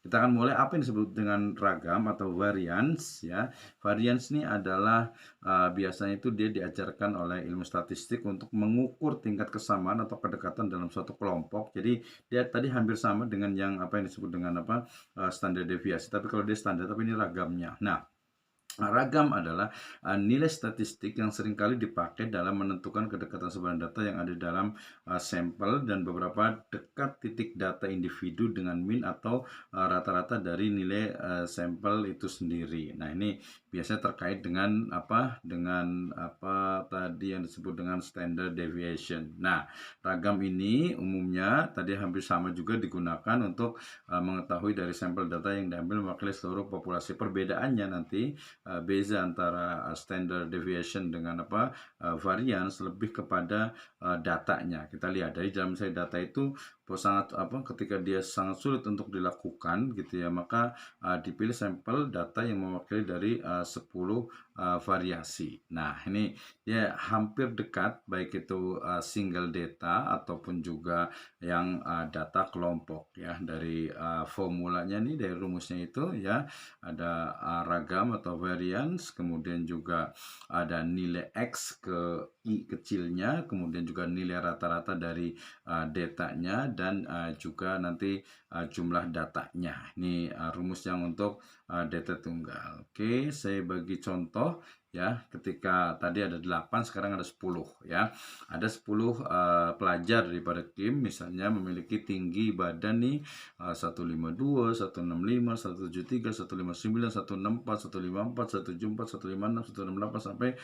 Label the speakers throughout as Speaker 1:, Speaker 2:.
Speaker 1: Kita akan mulai apa yang disebut dengan ragam atau variance ya. Variance ini adalah biasanya itu dia diajarkan oleh ilmu statistik untuk mengukur tingkat kesamaan atau kedekatan dalam suatu kelompok. Jadi dia tadi hampir sama dengan yang apa yang disebut dengan apa standar deviasi. Tapi kalau dia standar, tapi ini ragamnya. Nah, ragam adalah nilai statistik yang seringkali dipakai dalam menentukan kedekatan sebenarnya data yang ada dalam sampel dan beberapa dekat titik data individu dengan mean atau rata-rata dari nilai sampel itu sendiri. Nah, ini biasanya terkait dengan apa? Dengan apa tadi yang disebut dengan standard deviation. Nah, ragam ini umumnya tadi hampir sama juga digunakan untuk mengetahui dari sampel data yang diambil mewakili seluruh populasi. Perbedaannya nanti beza antara standard deviation dengan apa variance lebih kepada datanya. Kita lihat dari dalam misalnya data itu sangat apa ketika dia sangat sulit untuk dilakukan gitu ya, maka dipilih sampel data yang mewakili dari 10 variasi. Nah, ini ya hampir dekat baik itu single data ataupun juga yang data kelompok ya. Dari formulanya nih, dari rumusnya itu ya ada ragam atau variance, kemudian juga ada nilai X ke I kecilnya, kemudian juga nilai rata-rata dari datanya, dan juga nanti jumlah datanya. Ini rumus yang untuk data tunggal. Oke, saya bagi contoh ya, ketika tadi ada 8, sekarang ada 10 ya. Ada 10 pelajar daripada Kim misalnya memiliki tinggi badan nih 152, 165, 173, 159, 164, 154, 174, 156, 168 sampai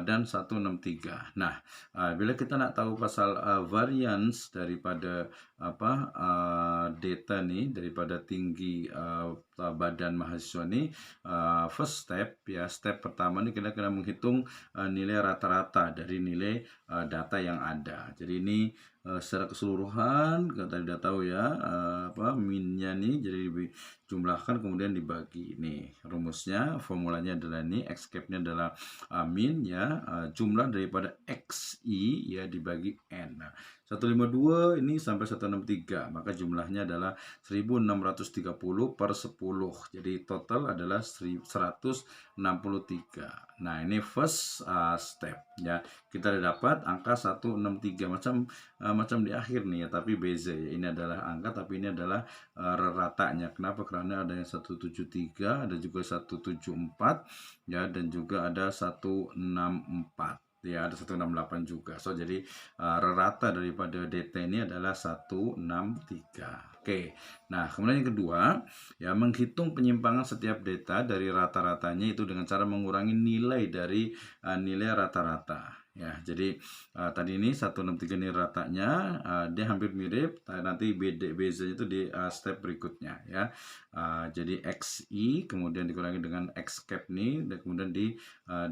Speaker 1: dan 163. Nah, bila kita nak tahu pasal variance daripada apa data nih, daripada tinggi badan mahasiswa nih, first step ya, step pertama nih kita kena menghitung nilai rata-rata dari nilai data yang ada. Jadi ini secara keseluruhan kita tadi udah tahu ya apa minnya nih, jadi dijumlahkan kemudian dibagi. Nih rumusnya, formulanya adalah ini, x cap-nya adalah min ya, jumlah daripada xi ya dibagi n. Nah, 152 ini sampai 163, maka jumlahnya adalah 1630 per 10. Jadi total adalah 163. Nah, ini first step ya. Kita udah dapat angka 163 macam di akhir nih ya, tapi beza ya. Ini adalah angka tapi ini adalah ratanya. Kenapa? Karena ada yang 173, ada juga 174 ya, dan juga ada 164. Ya, ada 168 juga. So, jadi rata daripada data ini adalah 163. Oke. Nah, kemudian yang kedua, ya menghitung penyimpangan setiap data dari rata-ratanya itu dengan cara mengurangi nilai dari nilai rata-rata. Ya, jadi tadi ini 163 ini ratanya, dia hampir mirip, nanti bezanya itu di step berikutnya ya. Jadi xi kemudian dikurangi dengan x cap nih, dan kemudian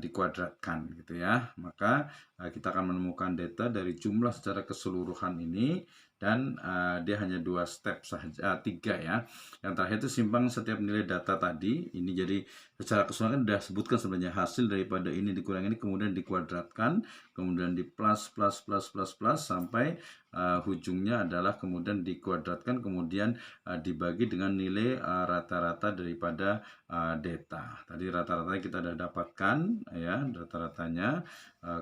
Speaker 1: dikuadratkan gitu ya. Maka kita akan menemukan data dari jumlah secara keseluruhan ini, dan dia hanya 2 step saja, 3 ya. Yang terakhir itu simpang setiap nilai data tadi. Ini jadi secara keseluruhan sudah sebutkan sebenarnya hasil daripada ini dikurangi ini kemudian dikuadratkan, kemudian di plus sampai ujungnya adalah kemudian dikuadratkan, kemudian dibagi dengan nilai rata-rata daripada data. Tadi rata-ratanya kita sudah dapatkan ya, rata-ratanya,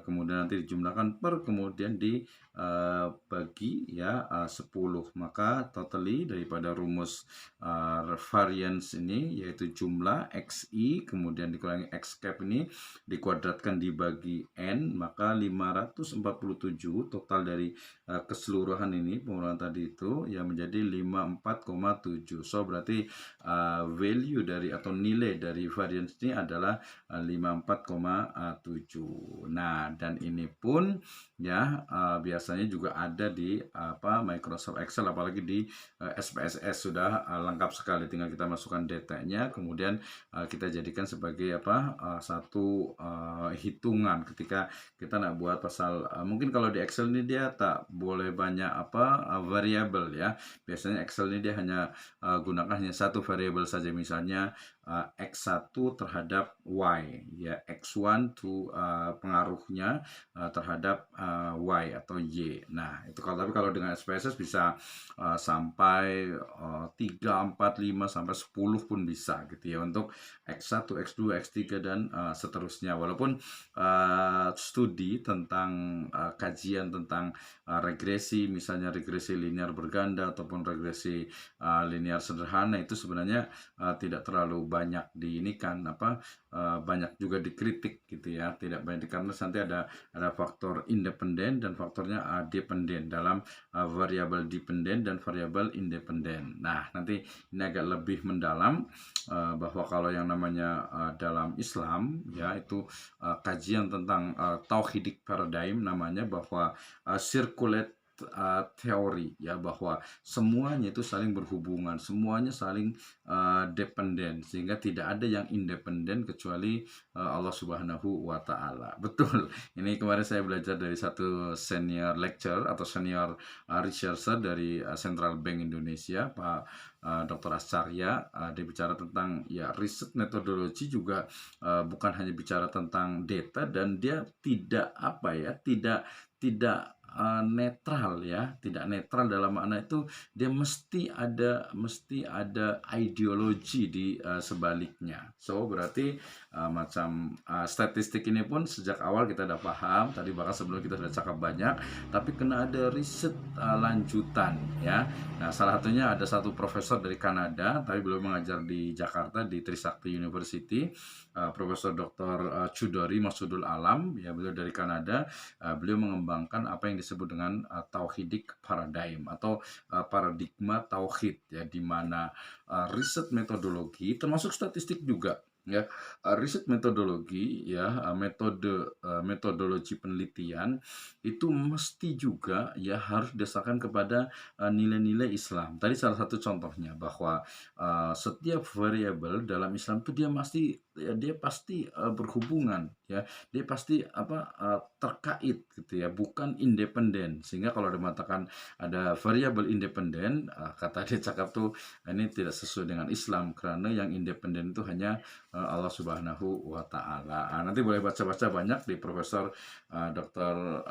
Speaker 1: kemudian nanti dijumlahkan per, kemudian dibagi ya 10. Maka totally daripada rumus variance ini yaitu jumlah xi kemudian dikurangi x cap ini dikuadratkan dibagi n, maka 547 total dari keseluruhan ini pengurangan tadi itu ya menjadi 54,7. So berarti value dari atau nilai dari variance ini adalah 54,7. Nah, dan ini pun ya biasanya juga ada di apa Microsoft Excel, apalagi di SPSS sudah lengkap sekali, tinggal kita masukkan datanya kemudian kita jadikan sebagai apa satu hitungan ketika kita nak buat pasal mungkin kalau di Excel ini dia tak boleh oleh banyak variabel ya. Biasanya Excel ini dia hanya gunakan hanya satu variabel saja, misalnya X1 terhadap Y ya, X1 to pengaruhnya terhadap Y atau Y. Nah, itu tapi kalau dengan SPSS bisa sampai 3, 4, 5 sampai 10 pun bisa gitu ya, untuk X1, X2, X3 dan seterusnya. Walaupun studi tentang kajian tentang regresi, misalnya regresi linear berganda ataupun regresi linear sederhana, itu sebenarnya tidak terlalu banyak banyak juga dikritik gitu ya, tidak banyak karena nanti ada faktor independen dan faktornya dependen dalam variabel dependen dan variabel independen. Nah, nanti ini agak lebih mendalam bahwa kalau yang namanya dalam Islam ya, itu kajian tentang tauhidic paradigm namanya, bahwa circulate teori ya, bahwa semuanya itu saling berhubungan, semuanya saling dependen, sehingga tidak ada yang independen kecuali Allah Subhanahu wa Ta'ala. Betul. Ini kemarin saya belajar dari satu senior lecturer atau senior researcher dari Central Bank Indonesia, Pak Dr. Ascarya. Dia bicara tentang ya riset metodologi juga, bukan hanya bicara tentang data, dan dia tidak netral ya, tidak netral dalam makna itu dia mesti ada ideologi di sebaliknya. So berarti macam statistik ini pun sejak awal kita udah paham tadi, bahkan sebelum kita sudah cakap banyak, tapi kena ada riset lanjutan ya. Nah, salah satunya ada satu profesor dari Kanada, tapi belum mengajar di Jakarta di Trisakti University, Profesor Dr. Chudori Masudul Alam ya, beliau dari Kanada. Beliau mengembangkan apa yang disebut dengan tauhidic paradigm atau paradigma tauhid ya, di mana riset metodologi termasuk statistik juga ya, riset metodologi ya, metodologi penelitian itu mesti juga ya harus didasarkan kepada nilai-nilai Islam. Tadi salah satu contohnya bahwa setiap variabel dalam Islam itu dia pasti berhubungan ya, dia pasti terkait gitu ya, bukan independen. Sehingga kalau dikatakan ada variabel independen, kata dia cakap tuh ini tidak sesuai dengan Islam, karena yang independen itu hanya Allah Subhanahu wa Ta'ala. Nanti boleh baca-baca banyak di Profesor Dr.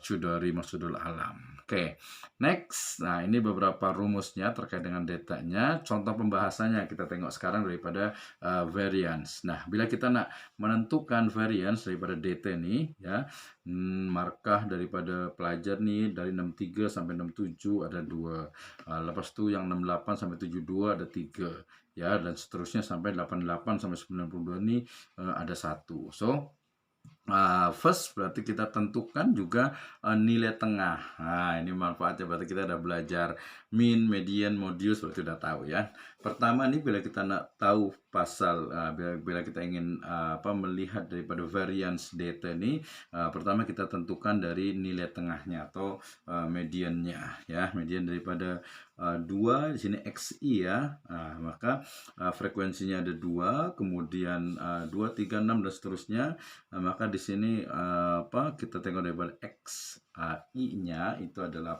Speaker 1: Chudori Masudul Alam. Oke, next. Nah, ini beberapa rumusnya terkait dengan datanya. Contoh pembahasannya kita tengok sekarang daripada variance. Nah, bila kita nak menentukan variance daripada data nih ya, markah daripada pelajar nih dari 63 sampai 67 ada 2. Lepas itu yang 68 sampai 72 ada 3 ya, dan seterusnya sampai 88 sampai 92 ini ada 1. So first berarti kita tentukan juga nilai tengah. Nah, ini manfaatnya berarti kita udah belajar mean, median, modius, berarti udah tahu ya. Pertama nih, bila kita nak tahu pasal, bila kita ingin melihat daripada variance data ini, pertama kita tentukan dari nilai tengahnya atau mediannya ya. Median daripada 2 di sini XI ya. Maka frekuensinya ada 2, kemudian 2, 3, 6 dan seterusnya. Maka di sini kita tengok daripada XI-nya itu adalah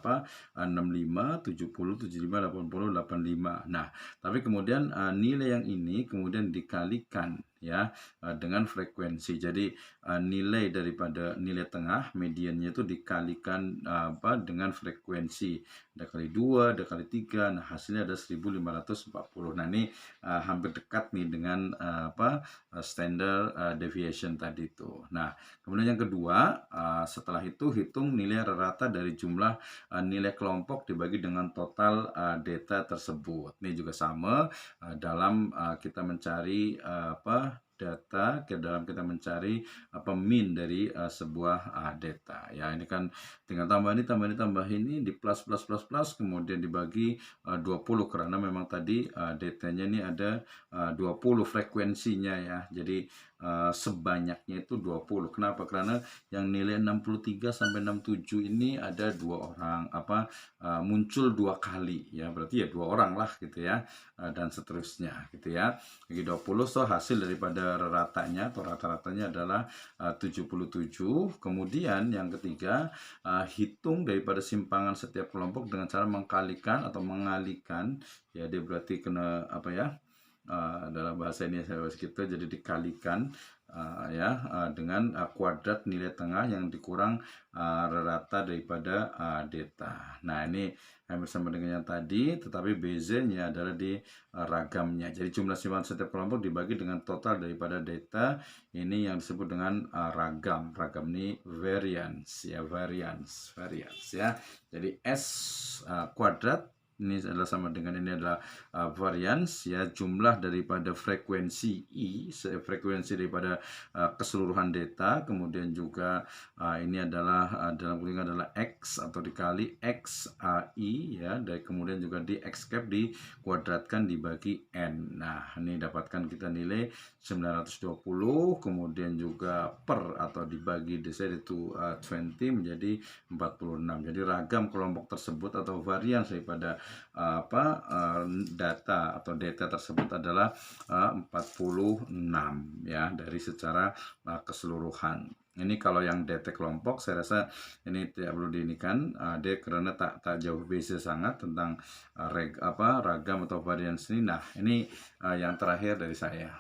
Speaker 1: 65, 70, 75, 80, 85. Nah, tapi kemudian nilai yang ini kemudian dikalikan ya dengan frekuensi. Jadi nilai daripada nilai tengah mediannya itu dikalikan dengan frekuensi. Ada kali 2, ada kali 3. Nah, hasilnya ada 1540. Nah, ini hampir dekat nih dengan standard deviation tadi itu. Nah, kemudian yang kedua, setelah itu hitung nilai rata dari jumlah nilai kelompok dibagi dengan total data tersebut. Ini juga sama dalam kita mencari data, dalam kita mencari mean dari sebuah data ya. Ini kan tinggal tambah ini di plus, kemudian dibagi 20, karena memang tadi datanya ini ada 20 frekuensinya ya. Jadi sebanyaknya itu 20. Kenapa? Karena yang nilai 63 sampai 67 ini ada 2 orang, muncul 2 kali ya, berarti ya 2 orang lah gitu ya, dan seterusnya gitu ya. Bagi 20, so hasil daripada ratanya atau rata-ratanya adalah 77. Kemudian yang ketiga, hitung daripada simpangan setiap kelompok dengan cara mengkalikan atau mengalikan, ya dia berarti kena dalam bahasa ini kita jadi dikalikan dengan kuadrat nilai tengah yang dikurang rata daripada delta. Nah, ini hampir sama dengan yang tadi, tetapi BZ-nya adalah di ragamnya. Jadi jumlah simpangan setiap kelompok dibagi dengan total daripada delta, ini yang disebut dengan ragam. Ragam ini variance ya, variance ya. Jadi S kuadrat ini adalah sama dengan ini adalah variance ya, jumlah daripada frekuensi I, frekuensi daripada keseluruhan data, kemudian juga ini adalah dalam kurungan adalah X atau dikali X I ya, dan kemudian juga di X cap dikuadratkan dibagi N. Nah, ini dapatkan kita nilai 920, kemudian juga per atau dibagi decided to 20 menjadi 46. Jadi ragam kelompok tersebut atau varians daripada data atau data tersebut adalah 46 ya, dari secara keseluruhan. Ini kalau yang DT kelompok saya rasa ini tidak perlu diinikan, dia karena tak jauh beda sangat tentang ragam atau varians ini. Nah, ini yang terakhir dari saya.